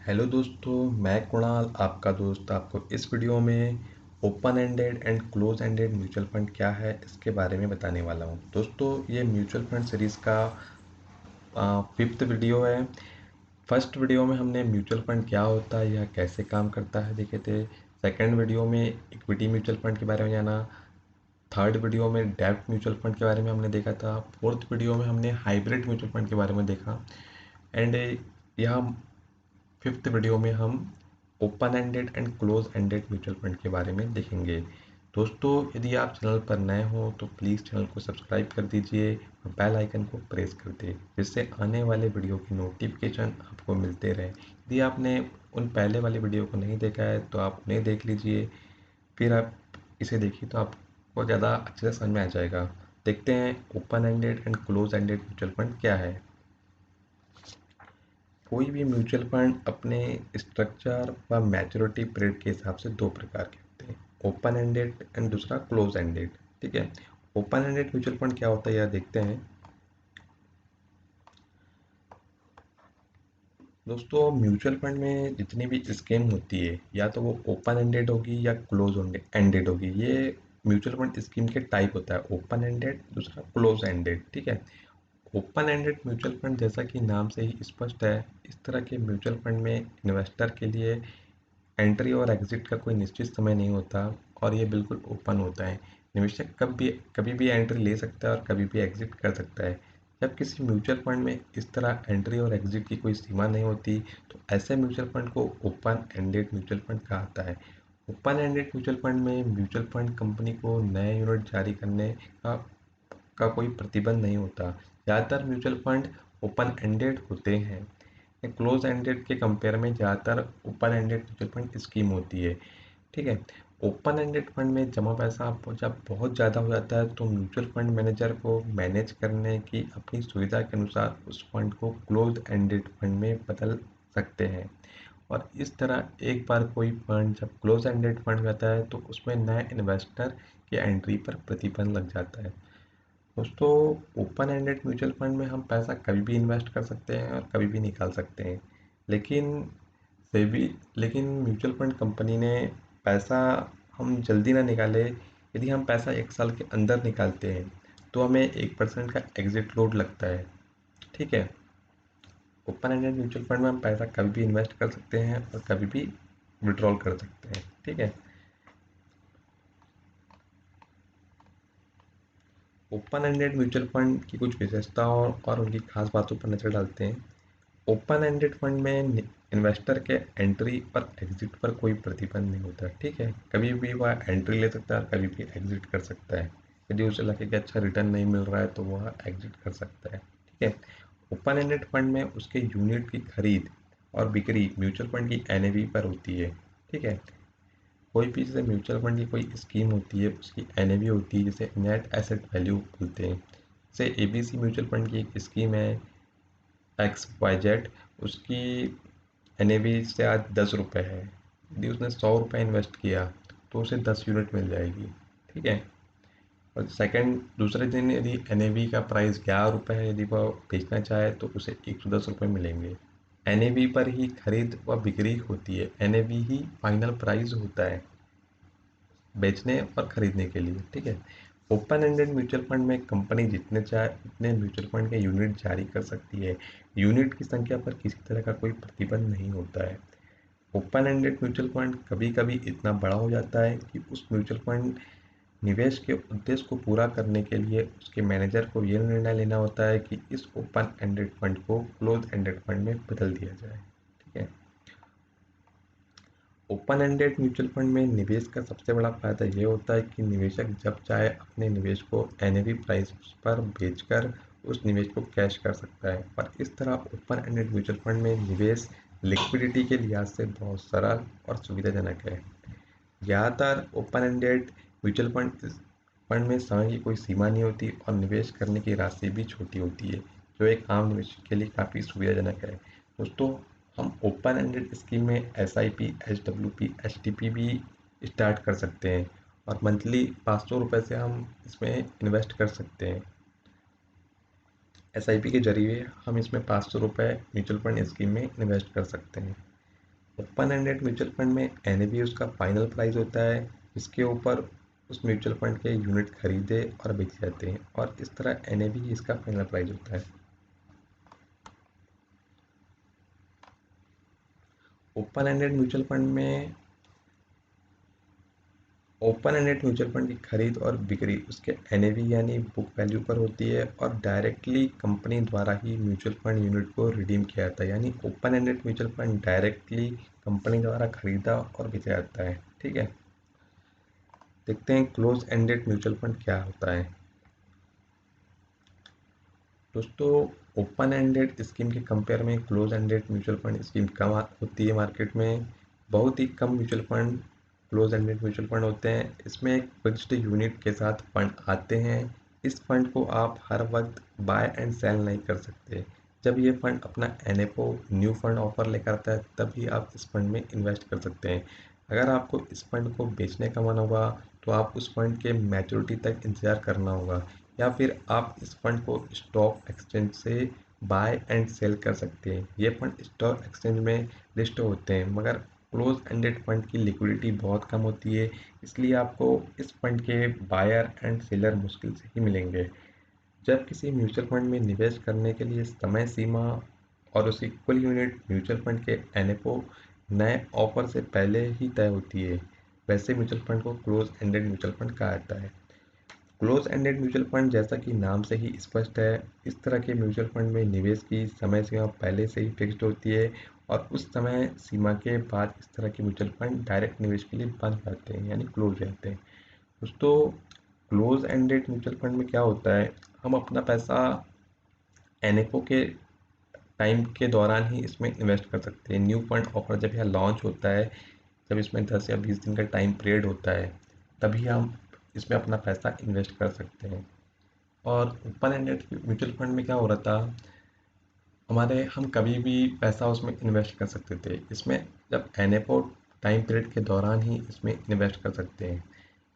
Hello दोस्तों, मैं कुणाल आपका दोस्त आपको इस वीडियो में open ended and close ended mutual fund क्या है इसके बारे में बताने वाला हूं। दोस्तों, ये म्यूचुअल फंड सीरीज़ का फिफ्थ वीडियो है। फर्स्ट वीडियो में हमने म्यूचुअल फंड क्या होता है या कैसे काम करता है देखे थे। सेकंड वीडियो में इक्विटी म्यूचुअल फंड के बारे में जाना। थर्ड वीडियो में डेब्ट म्यूचुअल फंड के बारे में हमने देखा था। फोर्थ वीडियो में हमने हाइब्रिड म्यूचुअल फंड के बारे में देखा। एंड यह फिफ्थ वीडियो में हम open ended and close ended mutual fund के बारे में देखेंगे। दोस्तों, यदि आप चैनल पर नए हो तो प्लीज़ चैनल को सब्सक्राइब कर दीजिए और बेल आइकन को प्रेस कर दें, जिससे आने वाले वीडियो की नोटिफिकेशन आपको मिलते रहे। यदि आपने उन पहले वाले वीडियो को नहीं देखा है तो आप उन्हें देख लीजिए, फिर आप इसे देखिए तो आपको ज़्यादा अच्छे से समझ में आ जाएगा। देखते हैं open ended and close ended mutual fund क्या है। कोई भी म्यूचुअल फंड अपने स्ट्रक्चर व मैच्योरिटी पीरियड के हिसाब से दो प्रकार के होते हैं, ओपन एंडेड एंड दूसरा क्लोज एंडेड। ठीक है, ओपन एंडेड म्यूचुअल फंड क्या होता है यह देखते हैं। दोस्तों, म्यूचुअल फंड में जितनी भी स्कीम होती है या तो वो ओपन एंडेड होगी या क्लोज एंडेड होगी। ये म्यूचुअल फंड स्कीम के टाइप होता है, ओपन एंडेड दूसरा क्लोज एंडेड। ठीक है, ओपन एंडेड म्यूचुअल फंड जैसा कि नाम से ही स्पष्ट है, इस तरह के म्यूचुअल फंड में इन्वेस्टर के लिए एंट्री और एग्जिट का कोई निश्चित समय नहीं होता और ये बिल्कुल ओपन होता है। निवेशक कभी भी एंट्री ले सकता है और कभी भी एग्जिट कर सकता है। जब किसी म्यूचुअल फंड में इस तरह एंट्री और एग्जिट की कोई सीमा नहीं होती तो ऐसे म्यूचुअल फंड को ओपन एंडेड म्यूचुअल फंड कहा जाता है। ओपन एंडेड म्यूचुअल फंड में म्यूचुअल फंड कंपनी को नए यूनिट जारी करने का कोई प्रतिबंध नहीं होता। ज़्यादातर म्यूचुअल फंड ओपन एंडेड होते हैं। क्लोज एंडेड के कंपेयर में ज़्यादातर open ended mutual fund scheme होती है। ठीक है, ओपन एंडेड फंड में जमा पैसा जब बहुत ज़्यादा हो जाता है तो म्यूचुअल फंड मैनेजर को मैनेज करने की अपनी सुविधा के अनुसार उस फंड को क्लोज एंडेड फंड में बदल सकते हैं। और इस तरह एक बार कोई फंड जब क्लोज एंडेड फंड रहता है तो उसमें नए इन्वेस्टर की एंट्री पर प्रतिबंध लग जाता है। दोस्तों, ओपन एंडेड म्यूचुअल फंड में हम पैसा कभी भी इन्वेस्ट कर सकते हैं और कभी भी निकाल सकते हैं। लेकिन सेबी लेकिन म्यूचुअल फंड कंपनी ने पैसा हम जल्दी ना निकाले। यदि हम पैसा 1 साल के अंदर निकालते हैं तो हमें 1% का एग्जिट लोड लगता है। ठीक है, ओपन एंडेड म्यूचुअल फंड में हम पैसा कभी भी इन्वेस्ट कर सकते हैं और कभी भी विड्रॉल कर सकते हैं। ठीक है, ओपन एंडेड म्यूचुअल फंड की कुछ विशेषताओं और उनकी खास बातों पर नजर डालते हैं। ओपन एंडेड फंड में इन्वेस्टर के एंट्री और एग्जिट पर कोई प्रतिबंध नहीं होता। ठीक है, कभी भी वह एंट्री ले सकता है और कभी भी एग्जिट कर सकता है। यदि उसे लगे कि अच्छा रिटर्न नहीं मिल रहा है तो वह एग्जिट कर सकता है। ठीक है, ओपन एंडेड फंड में उसके यूनिट की खरीद और बिक्री म्यूचुअल फंड की एनएवी पर होती है। ठीक है, कोई भी जैसे म्यूचुअल फंड की कोई स्कीम होती है उसकी एनएवी होती है जिसे नेट एसेट वैल्यू बोलते हैं। जैसे एबीसी म्यूचुअल फंड की एक स्कीम है XYZ, उसकी एनएवी से आज 10 रुपये है। यदि उसने 100 रुपये इन्वेस्ट किया तो उसे 10 यूनिट मिल जाएगी। ठीक है, और दूसरे दिन यदि एनएवी का प्राइस 11 रुपये है, यदि वह बेचना चाहे तो उसे 110 रुपये मिलेंगे। एनएवी पर ही खरीद व बिक्री होती है, एनएवी ही फाइनल प्राइस होता है बेचने और खरीदने के लिए। ठीक है, ओपन एंडेड म्यूचुअल फंड में कंपनी जितने चाहे उतने म्यूचुअल फंड के यूनिट जारी कर सकती है। यूनिट की संख्या पर किसी तरह का कोई प्रतिबंध नहीं होता है। ओपन एंडेड म्यूचुअल फंड कभी कभी इतना बड़ा हो जाता है कि उस म्यूचुअल फंड निवेश के उद्देश्य को पूरा करने के लिए उसके मैनेजर को यह निर्णय लेना होता है कि इस ओपन एंडेड फंड को क्लोज एंडेड फंड में बदल दिया जाए। ठीक है, ओपन एंडेड म्यूचुअल फंड में निवेश का सबसे बड़ा फायदा ये होता है कि निवेशक जब चाहे अपने निवेश को एनएवी प्राइस पर बेचकर उस निवेश को कैश कर सकता है। और इस तरह ओपन एंडेड म्यूचुअल फंड में निवेश लिक्विडिटी के लिहाज से बहुत सरल और सुविधाजनक है। ज़्यादातर ओपन एंडेड म्यूचुअल फंड में समय की कोई सीमा नहीं होती और निवेश करने की राशि भी छोटी होती है, जो एक आम निवेशक के लिए काफ़ी सुविधाजनक है। दोस्तों, हम ओपन एंडेड स्कीम में SIP, SWP, STP भी स्टार्ट कर सकते हैं और मंथली 500 रुपये से हम इसमें इन्वेस्ट कर सकते हैं। SIP के जरिए हम इसमें 500 रुपये म्यूचुअल फंड स्कीम में इन्वेस्ट कर सकते हैं। ओपन एंडेड म्यूचुअल फंड में एनएवी उसका फाइनल प्राइस होता है, इसके ऊपर उस म्यूचुअल फंड के यूनिट खरीदे और बेचे जाते हैं, और इस तरह एनएवी इसका फाइनल प्राइस होता है। ओपन एंडेड म्यूचुअल फंड में ओपन एंडेड म्यूचुअल फंड की खरीद और बिक्री उसके एनएवी यानी बुक वैल्यू पर होती है, और डायरेक्टली कंपनी द्वारा ही म्यूचुअल फंड यूनिट को रिडीम किया जाता है। यानी open ended mutual fund directly company द्वारा खरीदा और बेचा जाता है। ठीक है, देखते हैं क्लोज एंडेड म्यूचुअल फंड क्या होता है। दोस्तों, ओपन एंडेड स्कीम के कंपेयर में close ended mutual fund scheme कम होती है मार्केट में। बहुत ही कम mutual fund close ended mutual fund होते हैं। इसमें एक फिक्स्ड यूनिट के साथ फंड आते हैं। इस फंड को आप हर वक्त बाय एंड सेल नहीं कर सकते। जब ये फंड अपना एनएफओ न्यू फंड ऑफर लेकर आता है तभी आप इस फंड में इन्वेस्ट कर सकते हैं। अगर आपको इस फंड को बेचने का मन होगा तो आप उस फंड के मैच्योरिटी तक इंतज़ार करना होगा, या फिर आप इस फंड को स्टॉक एक्सचेंज से बाय एंड सेल कर सकते हैं। ये फंड स्टॉक एक्सचेंज में लिस्ट होते हैं, मगर क्लोज एंडेड फंड की लिक्विडिटी बहुत कम होती है, इसलिए आपको इस फंड के बायर एंड सेलर मुश्किल से ही मिलेंगे। जब किसी म्यूचुअल फंड में निवेश करने के लिए समय सीमा और उसकी कुल यूनिट म्यूचुअल फंड के एनएफओ नए ऑफर से पहले ही तय होती है, वैसे म्यूचुअल फंड को क्लोज एंडेड म्यूचुअल फंड कहा जाता है। क्लोज एंडेड म्यूचुअल फंड जैसा कि नाम से ही स्पष्ट है, इस तरह के म्यूचुअल फंड में निवेश की समय सीमा पहले से ही फिक्स्ड होती है, और उस समय सीमा के बाद इस तरह के म्यूचुअल फंड डायरेक्ट निवेश के लिए बंद जाते हैं यानी क्लोज हो जाते हैं। दोस्तों, क्लोज एंडेड म्यूचुअल फंड में क्या होता है, हम अपना पैसा एनएफओ के टाइम के दौरान ही इसमें इन्वेस्ट कर सकते हैं। न्यू फंड ऑफर जब यह लॉन्च होता है, जब इसमें 10 या 20 दिन का टाइम पीरियड होता है, तभी हम इसमें अपना पैसा इन्वेस्ट कर सकते हैं। और ओपन एंडेड म्यूचुअल फंड में क्या हो रहा था, हमारे हम कभी भी पैसा उसमें इन्वेस्ट कर सकते थे। इसमें जब एनएफओ टाइम पीरियड के दौरान ही इसमें इन्वेस्ट कर सकते हैं।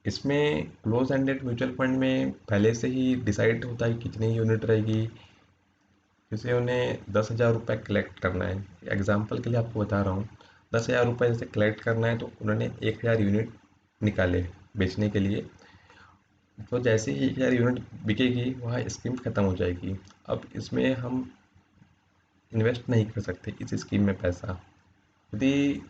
इसमें क्लोज एंडेड म्यूचुअल फंड में पहले से ही डिसाइड होता है कितनी यूनिट रहेगी। जैसे उन्हें 10,000 रुपये कलेक्ट करना है, एग्जाम्पल के लिए आपको बता रहा हूँ। 10,000 रुपये जैसे कलेक्ट करना है तो उन्होंने 1,000 यूनिट निकाले बेचने के लिए। तो जैसे ही 1,000 यूनिट बिकेगी वहाँ स्कीम ख़त्म हो जाएगी। अब इसमें हम इन्वेस्ट नहीं कर सकते इस स्कीम में पैसा, यदि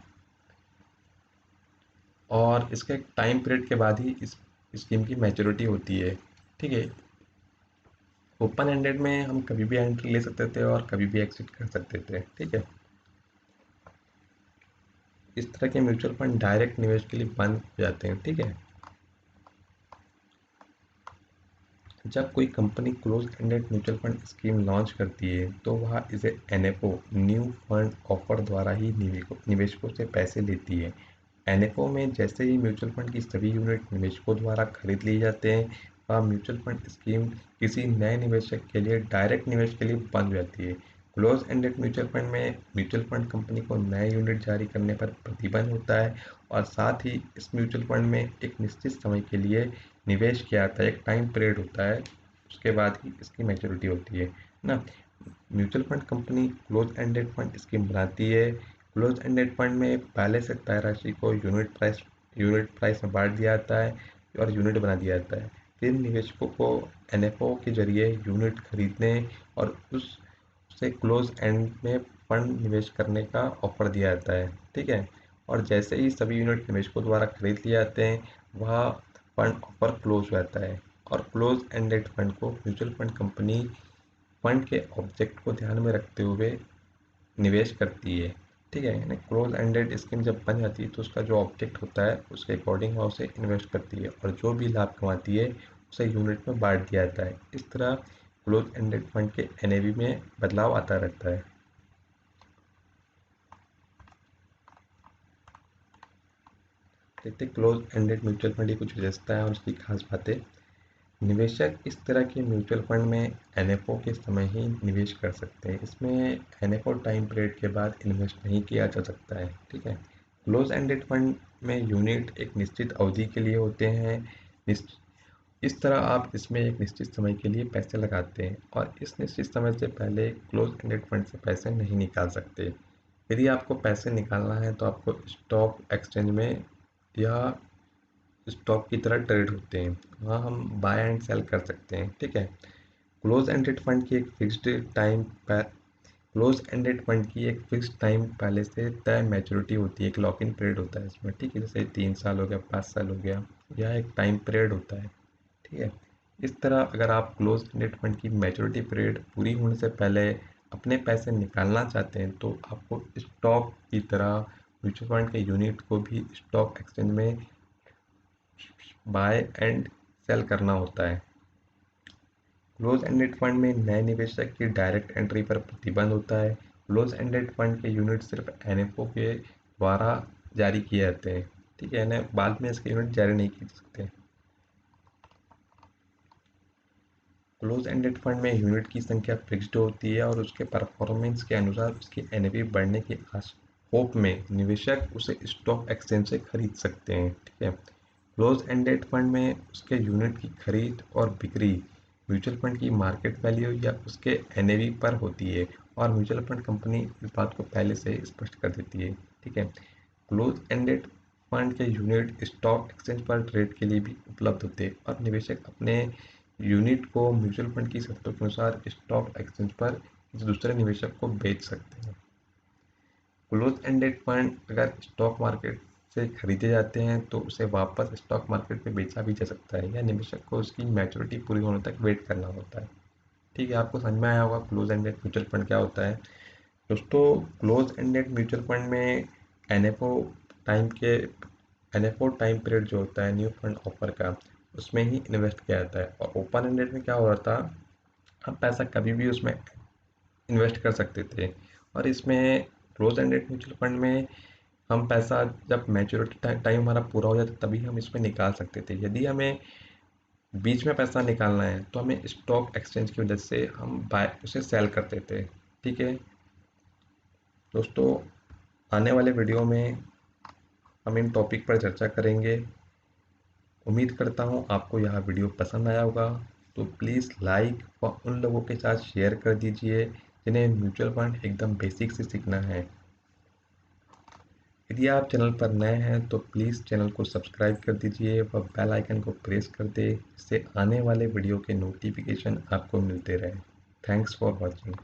और इसके टाइम पीरियड के बाद ही इस स्कीम की मैच्योरिटी होती है। ठीक है, ओपन एंडेड में हम कभी भी एंट्री ले सकते थे और कभी भी एग्जिट कर सकते थे। ठीक है, इस तरह के म्यूचुअल फंड डायरेक्ट निवेश के लिए बंद हो जाते हैं। ठीक है, जब कोई company close ended mutual fund scheme launch करती है तो वह इसे एनएफओ न्यू फंड ऑफर द्वारा ही निवेशकों से पैसे लेती है। एनएफओ में जैसे ही म्यूचुअल फंड की सभी यूनिट निवेशकों द्वारा खरीद लिए जाते हैं, वह म्यूचुअल फंड स्कीम किसी नए निवेशक के लिए डायरेक्ट निवेश के लिए बंद हो जाती है। क्लोज एंडेड म्यूचुअल फंड में म्यूचुअल फंड कंपनी को नए यूनिट जारी करने पर प्रतिबंध होता है, और साथ ही इस म्यूचुअल फंड में एक निश्चित समय के लिए निवेश किया जाता है। एक टाइम पीरियड होता है, उसके बाद ही इसकी मैच्योरिटी होती है ना। Mutual fund company close ended fund scheme बनाती है। क्लोज एंडेड फंड में पहले से तय राशि को यूनिट प्राइस में बांट दिया जाता है और यूनिट बना दिया जाता है। फिर निवेशकों को एनएफओ के जरिए यूनिट खरीदने और उससे क्लोज एंड में फंड निवेश करने का ऑफर दिया जाता है। ठीक है, और जैसे ही सभी यूनिट निवेशकों द्वारा खरीद लिए जाते हैं, वह फंड ऑफर क्लोज हो जाता है। और क्लोज एंडेड फंड को म्यूचुअल फंड कंपनी फंड के ऑब्जेक्ट को ध्यान में रखते हुए निवेश करती है। ठीक है, यानी क्लोज एंडेड स्कीम जब बन जाती है तो उसका जो ऑब्जेक्ट होता है उसके अकॉर्डिंग वह उसे इन्वेस्ट करती है, और जो भी लाभ कमाती है उसे यूनिट में बांट दिया जाता है। इस तरह क्लोज एंडेड फंड के एनएवी में बदलाव आता रहता है। देखते क्लोज एंडेड म्यूचुअल फंड की कुछ विशेषता है और उसकी खास बातें। निवेशक इस तरह के म्यूचुअल फंड में एनएफओ के समय ही निवेश कर सकते हैं। इसमें एनएफओ टाइम पीरियड के बाद इन्वेस्ट नहीं किया जा सकता है। ठीक है, क्लोज एंडेड फंड में यूनिट एक निश्चित अवधि के लिए होते हैं। इस तरह आप इसमें एक निश्चित समय के लिए पैसे लगाते हैं और इस निश्चित समय से पहले क्लोज एंडेड फंड से पैसे नहीं निकाल सकते। यदि आपको पैसे निकालना है तो आपको स्टॉक एक्सचेंज में या स्टॉक की तरह ट्रेड होते हैं, वहाँ हम बाय एंड सेल कर सकते हैं, ठीक है। क्लोज एंडेड फंड की एक फिक्स्ड टाइम पर क्लोज एंडेड फंड की एक फिक्स्ड टाइम पहले से तय मैच्योरिटी होती है, एक लॉक इन पीरियड होता है इसमें, ठीक है। जैसे 3 साल हो गया, 5 साल हो गया, यह एक टाइम पीरियड होता है, ठीक है। इस तरह अगर आप क्लोज एंडेड फंड की मैच्योरिटी पीरियड पूरी होने से पहले अपने पैसे निकालना चाहते हैं तो आपको स्टॉक की तरह म्यूचुअल फंड के यूनिट को भी स्टॉक एक्सचेंज में बाय एंड सेल करना होता है। क्लोज एंडेड फंड में नए निवेशक की डायरेक्ट एंट्री पर प्रतिबंध होता है। क्लोज एंडेड फंड के यूनिट सिर्फ एनएफओ के द्वारा जारी किए जाते हैं, ठीक है ना, बाद में इसके यूनिट जारी नहीं किए जा सकते। क्लोज एंडेड फंड में यूनिट की संख्या फिक्स्ड होती है और उसके परफॉर्मेंस के अनुसार उसकी एनएवी बढ़ने की आश होप में निवेशक उसे स्टॉक एक्सचेंज से खरीद सकते हैं, ठीक है। क्लोज एंडेड फंड में उसके यूनिट की खरीद और बिक्री म्यूचुअल फंड की मार्केट वैल्यू या उसके एनएवी पर होती है और म्यूचुअल फंड कंपनी इस बात को पहले से ही स्पष्ट कर देती है, ठीक है। क्लोज एंडेड फंड के यूनिट स्टॉक एक्सचेंज पर ट्रेड के लिए भी उपलब्ध होते हैं और निवेशक अपने यूनिट को म्यूचुअल फंड की शर्तों के अनुसार स्टॉक एक्सचेंज पर किसी दूसरे निवेशक को बेच सकते हैं। क्लोज एंडेड फंड अगर स्टॉक मार्केट से खरीदे जाते हैं तो उसे वापस स्टॉक मार्केट में बेचा भी जा सकता है या निवेशक को उसकी मैच्योरिटी पूरी होने तक वेट करना होता है, ठीक है। आपको समझ में आया होगा क्लोज एंडेड म्यूचुअल फंड क्या होता है। दोस्तों, क्लोज एंडेड म्यूचुअल फंड में एनएफओ टाइम के एनएफओ टाइम पीरियड जो होता है न्यू फंड ऑफर का, उसमें ही इन्वेस्ट किया जाता है। और ओपन एंडेड में क्या हो रहा था, हम पैसा कभी भी उसमें इन्वेस्ट कर सकते थे। और इसमें क्लोज एंडेड म्यूचुअल फंड में हम पैसा जब मैच्योरिटी टाइम हमारा पूरा हो जाता तभी हम इसमें निकाल सकते थे। यदि हमें बीच में पैसा निकालना है तो हमें स्टॉक एक्सचेंज की वजह से हम बाय उसे सेल करते थे, ठीक है। दोस्तों, आने वाले वीडियो में हम इन टॉपिक पर चर्चा करेंगे। उम्मीद करता हूँ आपको यह वीडियो पसंद आया होगा, तो प्लीज़ लाइक और उन लोगों के साथ शेयर कर दीजिए जिन्हें म्यूचुअल फंड एकदम बेसिक से सीखना है। यदि आप चैनल पर नए हैं तो प्लीज़ चैनल को सब्सक्राइब कर दीजिए व बेल आइकन को प्रेस कर दें, जिससे आने वाले वीडियो के नोटिफिकेशन आपको मिलते रहें। Thanks for watching.